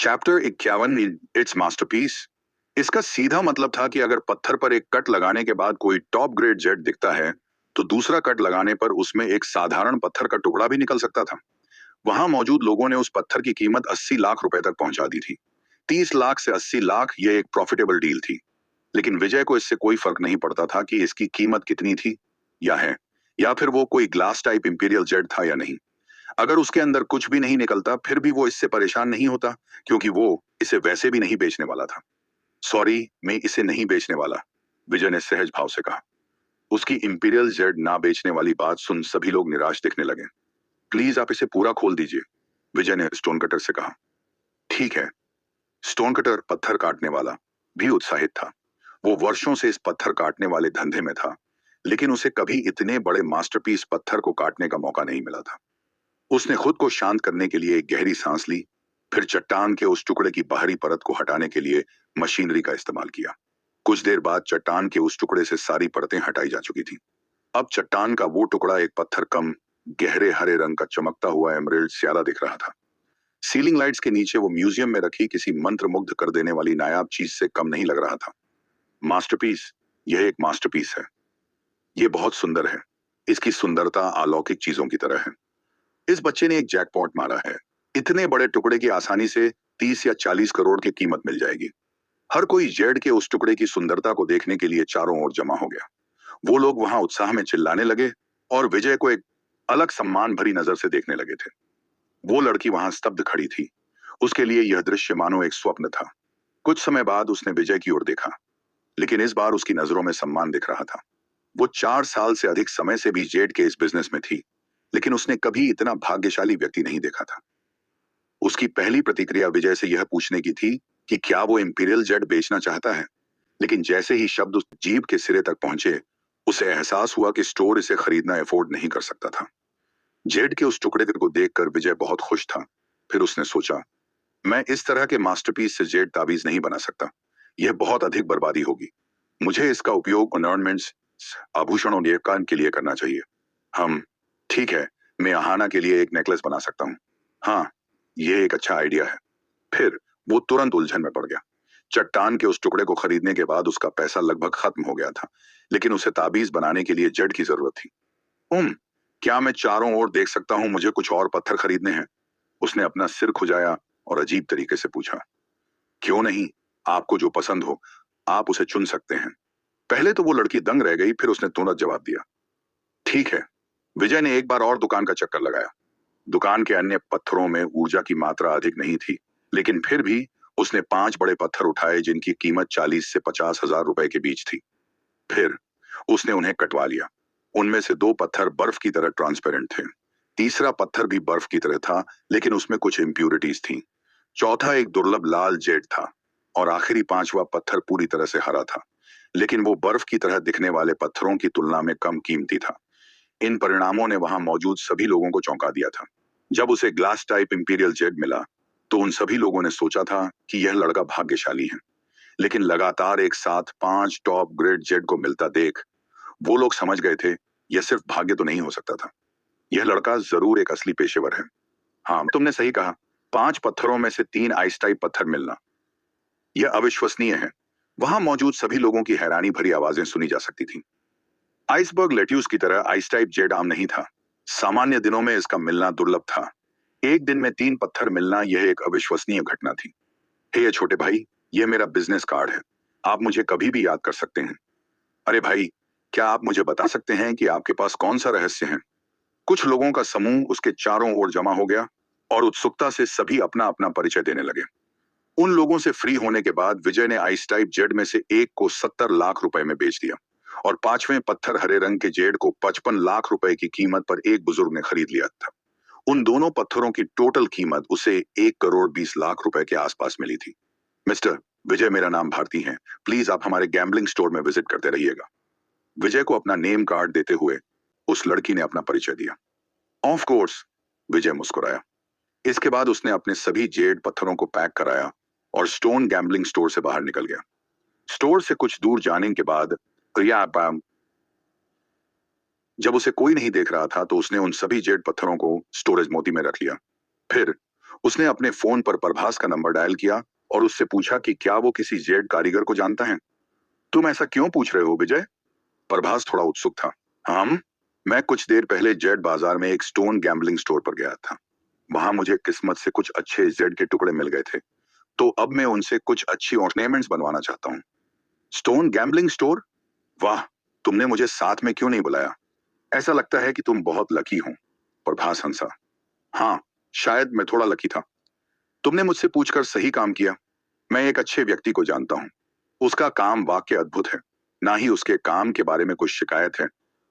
Chapter 51 it's masterpiece. इसका सीधा मतलब था कि अगर पत्थर पर एक कट लगाने के बाद कोई टॉप ग्रेड जेड दिखता है तो दूसरा कट लगाने पर उसमें एक साधारण पत्थर का टुकड़ा भी निकल सकता था। वहां मौजूद लोगों ने उस पत्थर की कीमत 80 लाख रुपए तक पहुंचा दी थी। 30 लाख से 80 लाख ये एक प्रॉफिटेबल डील थी। लेकिन विजय को इससे कोई फर्क नहीं पड़ता था कि इसकी कीमत कितनी थी या है, या फिर वो कोई ग्लास टाइप इंपीरियल जेड था या नहीं। अगर उसके अंदर कुछ भी नहीं निकलता फिर भी वो इससे परेशान नहीं होता, क्योंकि वो इसे वैसे भी नहीं बेचने वाला था। सॉरी, मैं इसे नहीं बेचने वाला, विजय ने सहज भाव से कहा। उसकी इंपीरियल जेड ना बेचने वाली बात सुन सभी लोग निराश दिखने लगे। प्लीज आप इसे पूरा खोल दीजिए, विजय ने स्टोन कटर से कहा। ठीक है। स्टोन कटर, पत्थर काटने वाला, भी उत्साहित था। वो वर्षों से इस पत्थर काटने वाले धंधे में था, लेकिन उसे कभी इतने बड़े मास्टरपीस पत्थर को काटने का मौका नहीं मिला था। उसने खुद को शांत करने के लिए एक गहरी सांस ली, फिर चट्टान के उस टुकड़े की बाहरी परत को हटाने के लिए मशीनरी का इस्तेमाल किया। कुछ देर बाद चट्टान के उस टुकड़े से सारी परतें हटाई जा चुकी थीं। अब चट्टान का वो टुकड़ा एक पत्थर कम, गहरे हरे रंग का चमकता हुआ एमराल्ड स्याला दिख रहा था। सीलिंग लाइट्स के नीचे वो म्यूजियम में रखी किसी मंत्र मुग्ध कर देने वाली नायाब चीज से कम नहीं लग रहा था। मास्टरपीस, यह एक मास्टरपीस है। ये बहुत सुंदर है। इसकी सुंदरता अलौकिक चीजों की तरह है। इस बच्चे ने एक जैकपॉट मारा है। इतने बड़े टुकड़े की आसानी से 30 या 40 करोड़ की कीमत मिल जाएगी। हर कोई जेड के उस टुकड़े की सुंदरता को देखने के लिए चारों ओर जमा हो गया। वो लोग वहां उत्साह में चिल्लाने लगे और विजय को एक अलग सम्मान भरी नजर से देखने लगे थे। वो लड़की वहां स्तब्ध खड़ी थी। उसके लिए यह दृश्य मानो एक स्वप्न था। कुछ समय बाद उसने विजय की ओर देखा, लेकिन इस बार उसकी नजरों में सम्मान दिख रहा था। वो 4 साल से अधिक समय से भी जेड के इस बिजनेस में थी, लेकिन उसने कभी इतना भाग्यशाली व्यक्ति नहीं देखा था। उसकी पहली प्रतिक्रिया विजय से यह पूछने की थी कि क्या वो इंपीरियल जेट बेचना चाहता है, लेकिन जैसे ही शब्द उस जीभ के सिरे तक पहुंचे, उसे एहसास हुआ कि स्टोर इसे खरीदना अफोर्ड नहीं कर सकता था। जेड के उस टुकड़े को देखकर विजय बहुत खुश था। फिर उसने सोचा, मैं इस तरह के मास्टरपीस से जेड ताबीज नहीं बना सकता। यह बहुत अधिक बर्बादी होगी। मुझे इसका उपयोग ऑर्नामेंट्स, आभूषणों के लिए करना चाहिए। हम ठीक है, मैं अहाना के लिए एक नेकलेस बना सकता हूँ। हाँ, यह एक अच्छा आइडिया है। फिर वो तुरंत उलझन में पड़ गया। चट्टान के उस टुकड़े को खरीदने के बाद उसका पैसा लगभग खत्म हो गया था, लेकिन उसे ताबीज बनाने के लिए जेड की जरूरत थी। क्या मैं चारों ओर देख सकता हूँ? मुझे कुछ और पत्थर खरीदने हैं। उसने अपना सिर खुजाया और अजीब तरीके से पूछा। क्यों नहीं, आपको जो पसंद हो आप उसे चुन सकते हैं। पहले तो वो लड़की दंग रह गई, फिर उसने तुरंत जवाब दिया, ठीक है। विजय ने एक बार और दुकान का चक्कर लगाया। दुकान के अन्य पत्थरों में ऊर्जा की मात्रा अधिक नहीं थी, लेकिन फिर भी उसने 5 बड़े पत्थर उठाए जिनकी कीमत 40 से 50 हजार रुपए के बीच थी। फिर उसने उन्हें कटवा लिया। उनमें से 2 पत्थर बर्फ की तरह ट्रांसपेरेंट थे। तीसरा पत्थर भी बर्फ की तरह था, लेकिन उसमें कुछ इम्प्यूरिटीज थी। चौथा एक दुर्लभ लाल जेड था और आखिरी 5वां पत्थर पूरी तरह से हरा था, लेकिन वो बर्फ की तरह दिखने वाले पत्थरों की तुलना में कम कीमती था। इन परिणामों ने वहां मौजूद सभी लोगों को चौंका दिया था। जब उसे ग्लास टाइप इंपीरियल जेड मिला तो उन सभी लोगों ने सोचा था कि यह लड़का भाग्यशाली है, लेकिन लगातार एक साथ 5 टॉप ग्रेड जेड को मिलता देख वो लोग समझ गए थे यह सिर्फ भाग्य तो नहीं हो सकता था। यह लड़का जरूर एक असली पेशेवर है। हाँ, तुमने सही कहा। 5 पत्थरों में से 3 आइस टाइप पत्थर मिलना, यह अविश्वसनीय है। वहां मौजूद सभी लोगों की हैरानी भरी आवाजें सुनी जा सकती थीं। आइसबर्ग लेट्यूस की तरह आइस टाइप जेड आम नहीं था। सामान्य दिनों में इसका मिलना दुर्लभ था। एक दिन में 3 पत्थर मिलना यह एक अविश्वसनीय घटना थी। हे छोटे भाई, यह मेरा बिजनेस कार्ड है। आप मुझे कभी भी याद कर सकते हैं। अरे भाई, क्या आप मुझे बता सकते हैं कि आपके पास कौन सा रहस्य है? कुछ लोगों का समूह उसके चारों ओर जमा हो गया और उत्सुकता से सभी अपना अपना परिचय देने लगे। उन लोगों से फ्री होने के बाद विजय ने आइस टाइप जेड में से एक को 70 लाख रुपए में बेच दिया और 5वें पत्थर हरे रंग के जेड को 55 लाख रुपए की कीमत पर एक बुजुर्ग ने खरीद लिया था। उन दोनों पत्थरों की टोटल कीमत उसे 1 करोड़ 20 लाख रुपए के आसपास मिली थी। मिस्टर विजय, मेरा नाम भारती है। प्लीज आप हमारे गैम्बलिंग स्टोर में विजिट करते रहिएगा। विजय को अपना नेम कार्ड देते हुए उस लड़की ने अपना परिचय दिया। ऑफ कोर्स, विजय मुस्कुराया। इसके बाद उसने अपने सभी जेड पत्थरों को पैक कराया और स्टोन गैम्बलिंग स्टोर से बाहर निकल गया। स्टोर से कुछ दूर जाने के बाद जब उसे कोई नहीं देख रहा था तो उसने उन सभी जेड पत्थरों को स्टोरेज मोती में रख लिया। फिर उसने अपने फोन पर प्रभास का नंबर डायल किया और उससे पूछा कि क्या वो किसी जेड कारीगर को जानता है। तुम ऐसा क्यों पूछ रहे हो विजय? प्रभास थोड़ा उत्सुक था। हम मैं कुछ देर पहले जेड बाजार में एक स्टोन गैम्बलिंग स्टोर पर गया था। वहां मुझे किस्मत से कुछ अच्छे जेड के टुकड़े मिल गए थे, तो अब मैं उनसे कुछ अच्छी ऑर्नामेंट्स बनवाना चाहता हूँ। Stone gambling store? वाह, तुमने मुझे साथ में क्यों नहीं बुलाया? ऐसा लगता है कि तुम बहुत लकी हो। प्रभास हंसा। हाँ, शायद मैं थोड़ा लकी था। तुमने मुझसे पूछकर सही काम किया। मैं एक अच्छे व्यक्ति को जानता हूँ। उसका काम वाकई अद्भुत है। ना ही उसके काम के बारे में कुछ शिकायत है।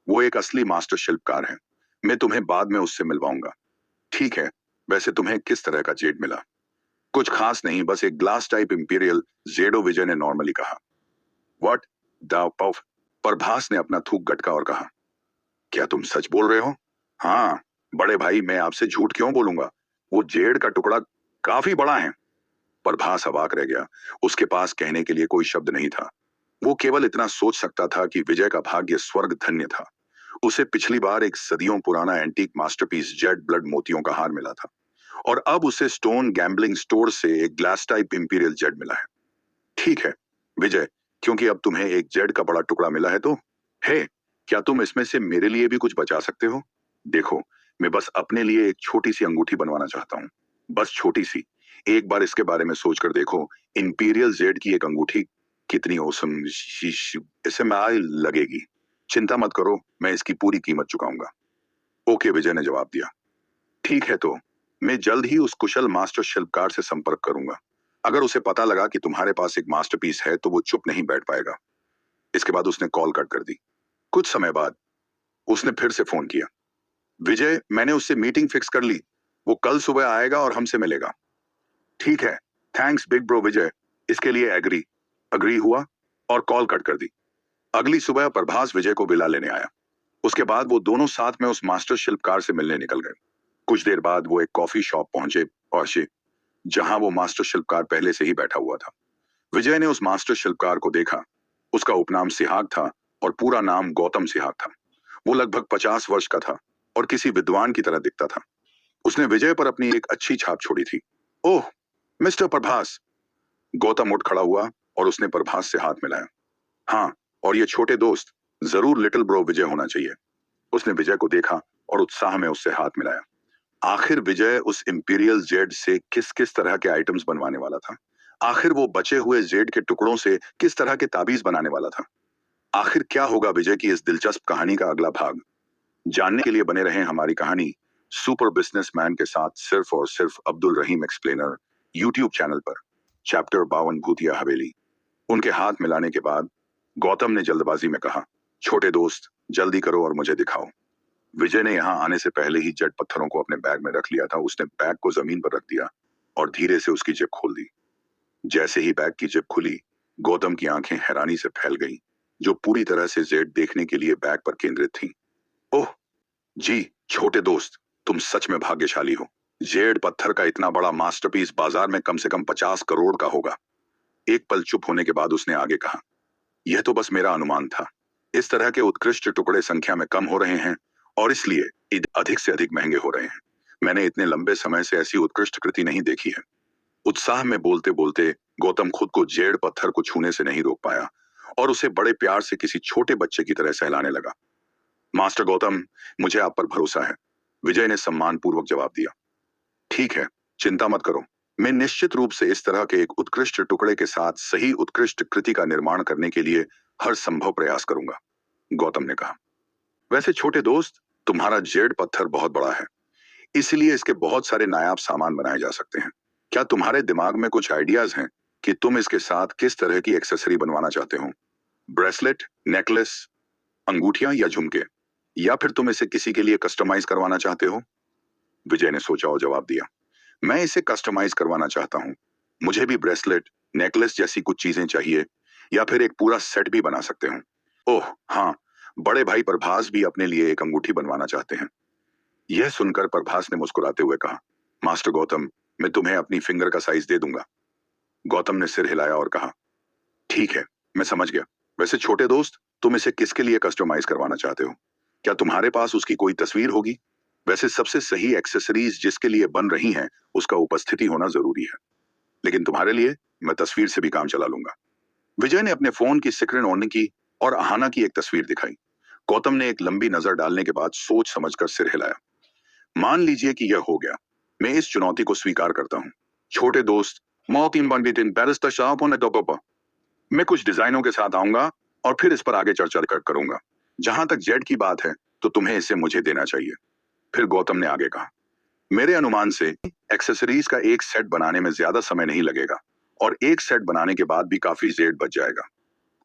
वो एक असली मास्टर शिल्पकार है। मैं तुम्हें बाद में उससे मिलवाऊंगा। ठीक है। वैसे तुम्हें किस तरह का जेड मिला? कुछ खास नहीं, बस एक ग्लास टाइप इंपीरियल जेडो, विजय ने नॉर्मली कहा। What the puff? प्रभास ने अपना थूक गटका और कहा, क्या तुम सच बोल रहे हो? हाँ, बड़े भाई, मैं आपसे झूठ क्यों बोलूंगा? वो जेड का टुकड़ा काफी बड़ा है। प्रभास अवाक रह गया। उसके पास कहने के लिए कोई शब्द नहीं था। वो केवल इतना सोच सकता था कि विजय का भाग्य स्वर्ग धन्य था। उसे पिछली बार एक सदियों पुराना एंटीक मास्टरपीस जेड ब्लड मोतियों का हार मिला था, और अब उसे स्टोन गैम्बलिंग स्टोर से एक ग्लास टाइप इंपीरियल जेड मिला है। ठीक है विजय, क्योंकि अब तुम्हें एक जेड का बड़ा टुकड़ा मिला है, तो हे, क्या तुम इसमें से मेरे लिए भी कुछ बचा सकते हो? देखो, मैं बस अपने लिए एक छोटी सी अंगूठी बनवाना चाहता हूँ। बस छोटी सी। एक बार इसके बारे में सोचकर देखो, इंपीरियल जेड की एक अंगूठी कितनी औसम इसे माय लगेगी। चिंता मत करो, मैं इसकी पूरी कीमत चुकाऊंगा। ओके, विजय ने जवाब दिया। ठीक है, तो मैं जल्द ही उस कुशल मास्टर शिल्पकार से संपर्क करूंगा। अगर उसे पता लगा कि तुम्हारे पास एक मास्टरपीस है तो वो चुप नहीं बैठ पाएगा। इसके बाद उसने कॉल कट कर दी। कुछ समय बाद उसने फिर से फोन किया। विजय, मैंने उससे मीटिंग फिक्स कर ली। वो कल सुबह आएगा और हमसे मिलेगा। ठीक है, थैंक्स बिग ब्रो विजय। इसके लिए एग्री अग्री हुआ और कॉल कट कर दी। अगली सुबह प्रभास विजय को विला लेने आया। उसके बाद वो दोनों साथ में उस मास्टर शिल्पकार से मिलने निकल गए। कुछ देर बाद वो एक कॉफी शॉप पहुंचे जहां वो मास्टर शिल्पकार पहले से ही बैठा हुआ था। विजय ने उस मास्टर शिल्पकार को देखा। उसका उपनाम सिहाग था और पूरा नाम गौतम सिहाग था। वो लगभग 50 वर्ष का था और किसी विद्वान की तरह दिखता था। उसने विजय पर अपनी एक अच्छी छाप छोड़ी थी। ओह, मिस्टर प्रभास। गौतम उठ खड़ा हुआ और उसने प्रभास से हाथ मिलाया। हाँ, और ये छोटे दोस्त जरूर लिटिल ब्रो विजय होना चाहिए। उसने विजय को देखा और उत्साह में उससे हाथ मिलाया। आखिर विजय उस इंपीरियल जेड से किस किस तरह के आइटम्स बनवाने वाला था? आखिर वो बचे हुए जेड के टुकड़ों से किस तरह के ताबीज बनाने वाला था? आखिर क्या होगा विजय की इस दिलचस्प कहानी का अगला भाग? जानने के लिए बने रहें हमारी कहानी सुपर बिजनेसमैन के साथ, सिर्फ और सिर्फ अब्दुल रहीम एक्सप्लेनर यूट्यूब चैनल पर। चैप्टर 52, भूतिया हवेली। उनके हाथ मिलाने के बाद गौतम ने जल्दबाजी में कहा, छोटे दोस्त, जल्दी करो और मुझे दिखाओ। विजय ने यहाँ आने से पहले ही जेड पत्थरों को अपने बैग में रख लिया था। उसने बैग को जमीन पर रख दिया और धीरे से उसकी जेब खोल दी। जैसे ही बैग की जेब खुली, गौतम की आंखें हैरानी से फैल गईं, जो पूरी तरह से जेड देखने के लिए बैग पर केंद्रित थीं। ओह जी, छोटे दोस्त, तुम सच में भाग्यशाली हो। जेड पत्थर का इतना बड़ा मास्टरपीस बाजार में कम से कम 50 करोड़ का होगा। एक पल चुप होने के बाद उसने आगे कहा, यह तो बस मेरा अनुमान था। इस तरह के उत्कृष्ट टुकड़े संख्या में कम हो रहे हैं और इसलिए अधिक से अधिक महंगे हो रहे हैं। मैंने इतने लंबे समय से ऐसी उत्कृष्ट कृति नहीं देखी है। उत्साह में बोलते बोलते गौतम खुद को जेड पत्थर को छूने से नहीं रोक पाया और उसे बड़े प्यार से किसी छोटे बच्चे की तरह सहलाने लगा। मास्टर गौतम, मुझे आप पर भरोसा है, विजय ने सम्मान पूर्वक जवाब दिया। ठीक है, चिंता मत करो। मैं निश्चित रूप से इस तरह के एक उत्कृष्ट टुकड़े के साथ सही उत्कृष्ट कृति का निर्माण करने के लिए हर संभव प्रयास करूंगा, गौतम ने कहा। वैसे छोटे दोस्त, तुम्हारा जेड पत्थर बहुत बड़ा है, इसलिए इसके बहुत सारे नायाब सामान बनाए जा सकते हैं। क्या तुम्हारे दिमाग में कुछ आइडियाज हैं कि तुम इसके साथ किस तरह की एक्सेसरी बनवाना चाहते हो? ब्रेसलेट, नेकलेस, अंगूठियां या झुमके, या फिर तुम इसे किसी के लिए कस्टमाइज करवाना चाहते हो? विजय ने सोचा और जवाब दिया, मैं इसे कस्टमाइज करवाना चाहता हूँ। मुझे भी ब्रेसलेट, नेकलेस जैसी कुछ चीजें चाहिए, या फिर एक पूरा सेट भी बना सकते हो। ओह हाँ, बड़े भाई प्रभास भी अपने लिए एक अंगूठी बनवाना चाहते हैं। यह सुनकर प्रभास ने मुस्कुराते हुए कहा, मास्टर गौतम, मैं तुम्हें अपनी फिंगर का साइज दे दूंगा। गौतम ने सिर हिलाया और कहा, ठीक है, मैं समझ गया। वैसे छोटे दोस्त, तुम इसे किसके लिए कस्टमाइज करवाना चाहते हो? क्या तुम्हारे पास उसकी कोई तस्वीर होगी? वैसे सबसे सही एक्सेसरीज जिसके लिए बन रही हैं, उसका उपस्थिति होना जरूरी है। लेकिन तुम्हारे लिए मैं तस्वीर से भी काम चला लूंगा। विजय ने अपने फोन की स्क्रीन ऑन की और अहाना की एक तस्वीर दिखाई। गौतम ने एक लंबी नजर डालने के बाद सोच समझकर सिर हिलाया। मान लीजिए कि यह हो गया। मैं इस चुनौती को स्वीकार करता हूँ। छोटे दोस्त, मौतिन बंदितिन बैरिस्टर शाह होने दो पापा। मैं कुछ डिजाइनों के साथ आऊंगा और फिर इस पर आगे चर्चा करूंगा। जहां तक जेड की बात है, तो तुम्हें इसे मुझे देना चाहिए। फिर गौतम ने आगे कहा, मेरे अनुमान से एक्सेसरीज का एक सेट बनाने में ज्यादा समय नहीं लगेगा और एक सेट बनाने के बाद भी काफी जेड बच जाएगा।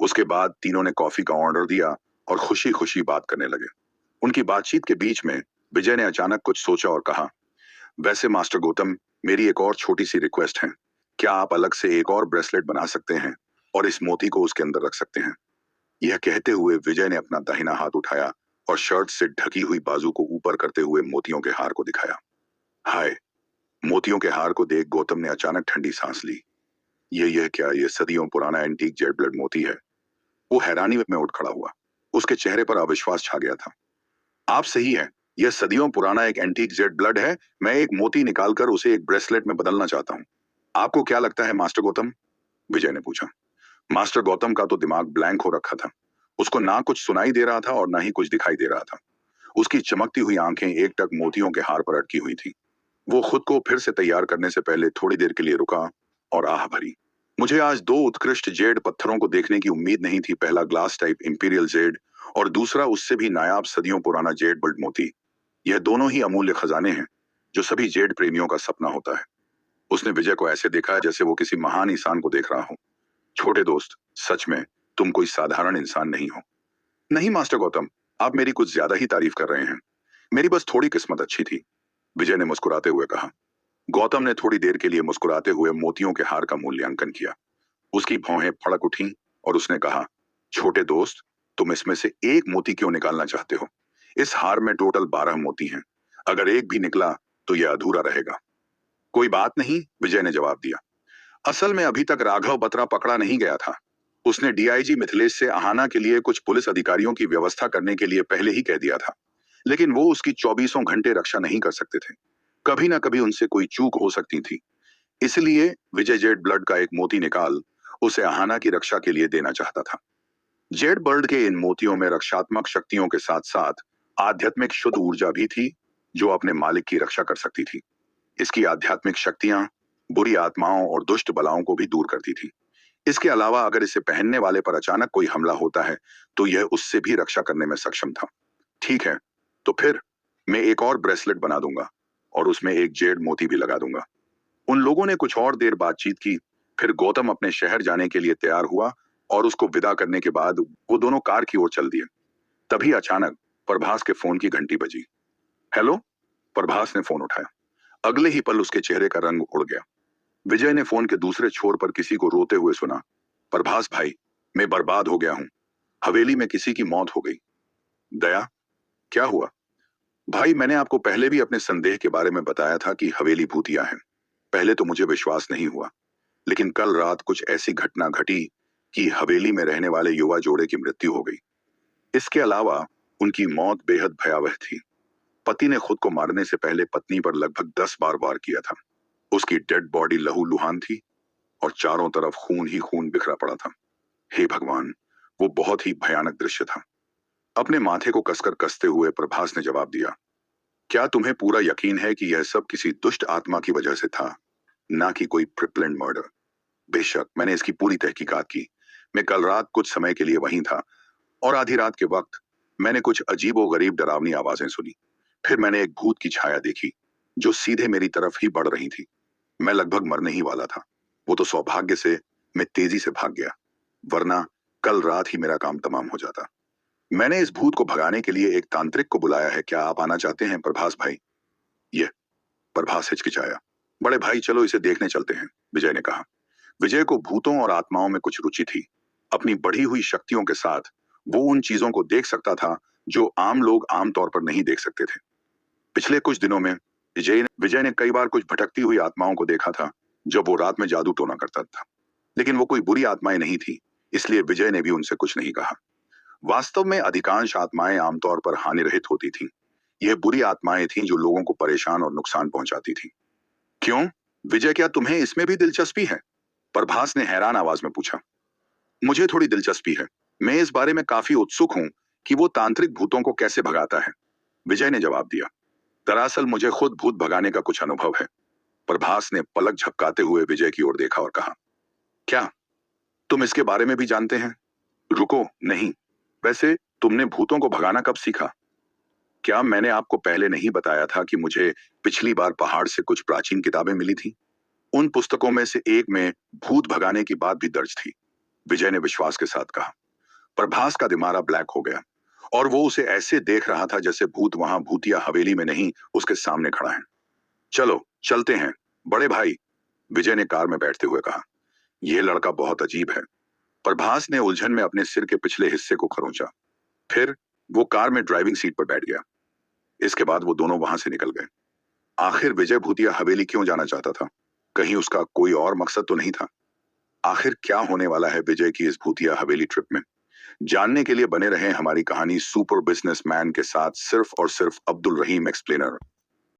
उसके बाद तीनों ने कॉफी का ऑर्डर दिया और खुशी खुशी बात करने लगे। उनकी बातचीत के बीच में विजय ने अचानक कुछ सोचा और कहा, वैसे मास्टर गौतम, मेरी एक और छोटी सी रिक्वेस्ट है। क्या आप अलग से एक और ब्रेसलेट बना सकते हैं और इस मोती को उसके अंदर रख सकते हैं? यह कहते हुए विजय ने अपना दाहिना हाथ उठाया और शर्ट से ढकी हुई बाजू को ऊपर करते हुए मोतियों के हार को दिखाया। हाय! मोतियों के हार को देख गौतम ने अचानक ठंडी सांस ली। यह क्या, ये सदियों पुराना एंटीक जेड ब्लड मोती है। वो हैरानी में उठ खड़ा हुआ। उसके चेहरे पर अविश्वास छा गया था। आप सही हैं, यह सदियों पुराना एक एंटीक जेड ब्लड है। मैं एक मोती निकालकर उसे एक ब्रेसलेट में बदलना चाहता हूँ। आपको क्या लगता है मास्टर गौतम? विजय ने पूछा। मास्टर गौतम का तो दिमाग ब्लैंक हो रखा था। उसको ना कुछ सुनाई दे रहा था और ना ही कुछ दिखाई दे रहा था। उसकी चमकती हुई आंखें एकटक मोतियों के हार पर अटकी हुई थी। वो खुद को फिर से तैयार करने से पहले थोड़ी देर के लिए रुका और आह भरी। मुझे आज दो उत्कृष्ट जेड पत्थरों को देखने की उम्मीद नहीं थी। पहला ग्लास टाइप इंपीरियल जेड और दूसरा उससे भी नायाब सदियों पुराना जेड ब्लड मोती। यह दोनों ही अमूल्य खजाने हैं जो सभी जेड प्रेमियों का सपना होता है। उसने विजय को ऐसे देखा जैसे वो किसी महान इंसान को देख रहा हो। छोटे दोस्त, सच में तुम कोई साधारण इंसान नहीं हो। नहीं मास्टर गौतम, आप मेरी कुछ ज्यादा ही तारीफ कर रहे हैं। मेरी बस थोड़ी किस्मत अच्छी थी, विजय ने मुस्कुराते हुए कहा। गौतम ने थोड़ी देर के लिए मुस्कुराते हुए मोतियों के हार का मूल्यांकन किया। उसकी भौहें फड़क उठी और उसने कहा, छोटे दोस्त, तुम इसमें से एक मोती क्यों निकालना चाहते हो? इस हार में टोटल 12 मोती हैं। अगर एक भी निकला तो यह अधूरा रहेगा। कोई बात नहीं, विजय ने जवाब दिया। असल में अभी तक राघव बत्रा पकड़ा नहीं गया था। उसने डीआईजी मिथिलेश से अहाना के लिए कुछ पुलिस अधिकारियों की व्यवस्था करने के लिए पहले ही कह दिया था, लेकिन वो उसकी 24 घंटे रक्षा नहीं कर सकते थे। कभी ना कभी उनसे कोई चूक हो सकती थी। इसलिए विजय जेड ब्लड का एक मोती निकाल उसे अहाना की रक्षा के लिए देना चाहता था। जेड बर्ड के इन मोतियों में रक्षात्मक शक्तियों के साथ साथ आध्यात्मिक शुद्ध ऊर्जा भी थी, जो अपने मालिक की रक्षा कर सकती थी। इसकी आध्यात्मिक शक्तियां बुरी आत्माओं और दुष्ट बलाओं को भी दूर करती थी। इसके अलावा अगर इसे पहनने वाले पर अचानक कोई हमला होता है, तो यह उससे भी रक्षा करने में सक्षम था। ठीक है, तो फिर मैं एक और ब्रेसलेट बना दूंगा और उसमें एक जेड मोती भी लगा दूंगा। उन लोगों ने कुछ और देर बातचीत की। फिर गौतम अपने शहर जाने के लिए तैयार हुआ और उसको विदा करने के बाद वो दोनों कार की ओर चल दिए। तभी अचानक प्रभास के फोन की घंटी बजी। हेलो, प्रभास ने फोन उठाया। अगले ही पल उसके चेहरे का रंग उड़ गया। विजय ने फोन के दूसरे छोर पर किसी को रोते हुए सुना। प्रभास भाई, मैं बर्बाद हो गया हूँ। हवेली में किसी की मौत हो गई। दया, क्या हुआ? भाई, मैंने आपको पहले भी अपने संदेह के बारे में बताया था कि हवेली भूतिया है। पहले तो मुझे विश्वास नहीं हुआ, लेकिन कल रात कुछ ऐसी घटना घटी कि हवेली में रहने वाले युवा जोड़े की मृत्यु हो गई। इसके अलावा उनकी मौत बेहद भयावह थी। पति ने खुद को मारने से पहले पत्नी पर लगभग 10 बार वार किया था। उसकी डेड बॉडी लहूलुहान थी और चारों तरफ खून ही खून बिखरा पड़ा था। हे भगवान, वो बहुत ही भयानक दृश्य था। अपने माथे को कसकर कसते हुए प्रभास ने जवाब दिया, क्या तुम्हें पूरा यकीन है कि यह सब किसी दुष्ट आत्मा की वजह से था, ना कि कोई प्रिप्लेंड मर्डर? बेशक, मैंने इसकी पूरी तहकीकात की। मैं कल रात कुछ समय के लिए वहीं था और आधी रात के वक्त मैंने कुछ अजीबोगरीब डरावनी आवाजें सुनी। फिर मैंने एक भूत की छाया देखी जो सीधे मेरी तरफ ही बढ़ रही थी। मैं लगभग मरने ही वाला था। वो तो सौभाग्य से मैं तेजी से भाग गया, वरना कल रात ही मेरा काम तमाम हो जाता। मैंने इस भूत को भगाने के लिए एक तांत्रिक को बुलाया है। क्या आप आना चाहते हैं प्रभास भाई? यह प्रभास हिचकिचाया। बड़े भाई, चलो इसे देखने चलते हैं, विजय ने कहा। विजय को भूतों और आत्माओं में कुछ रुचि थी। अपनी बढ़ी हुई शक्तियों के साथ वो उन चीजों को देख सकता था जो आम लोग आमतौर पर नहीं देख सकते थे। पिछले कुछ दिनों में विजय ने कई बार कुछ भटकती हुई आत्माओं को देखा था जब वो रात में जादू टोना करता था, लेकिन वो कोई बुरी आत्माएं नहीं थी, इसलिए विजय ने भी उनसे कुछ नहीं कहा। वास्तव में अधिकांश आत्माएं आमतौर पर हानि रहित होती थीं। ये बुरी आत्माएं थीं जो लोगों को परेशान और नुकसान पहुंचाती थीं। क्यों? विजय, क्या तुम्हें इसमें भी दिलचस्पी है? प्रभास ने हैरान आवाज में पूछा। मुझे थोड़ी दिलचस्पी है। मैं इस बारे में काफी उत्सुक हूँ कि वो तांत्रिक भूतों को कैसे भगाता है। विजय ने जवाब दिया। दरअसल मुझे खुद भूत भगाने का कुछ अनुभव है। प्रभास ने पलक झपकाते हुए विजय की ओर देखा और कहा, क्या तुम इसके बारे में भी जानते हैं? रुको, नहीं। वैसे तुमने भूतों को भगाना कब सीखा? क्या मैंने आपको पहले नहीं बताया था कि मुझे पिछली बार पहाड़ से कुछ प्राचीन किताबें मिली थी? उन पुस्तकों में से एक में भूत भगाने की बात भी दर्ज थी। विजय ने विश्वास के साथ कहा। प्रभास का दिमाग ब्लैक हो गया और वो उसे ऐसे देख रहा था जैसे भूत वहां भूतिया हवेली में नहीं, उसके सामने खड़ा है। चलो चलते हैं बड़े भाई, विजय ने कार में बैठते हुए कहा। यह लड़का बहुत अजीब है। प्रभास ने उलझन में अपने सिर के पिछले हिस्से को खरोंचा। फिर वो कार में ड्राइविंग सीट पर बैठ गया। इसके बाद वो दोनों वहां से निकल गए। आखिर विजय भूतिया हवेली क्यों जाना चाहता था? कहीं उसका कोई और मकसद तो नहीं था? आखिर क्या होने वाला है विजय की इस भूतिया हवेली ट्रिप में? जानने के लिए बने रहें हमारी कहानी सुपर बिजनेसमैन के साथ, सिर्फ और सिर्फ अब्दुल रहीम एक्सप्लेनर।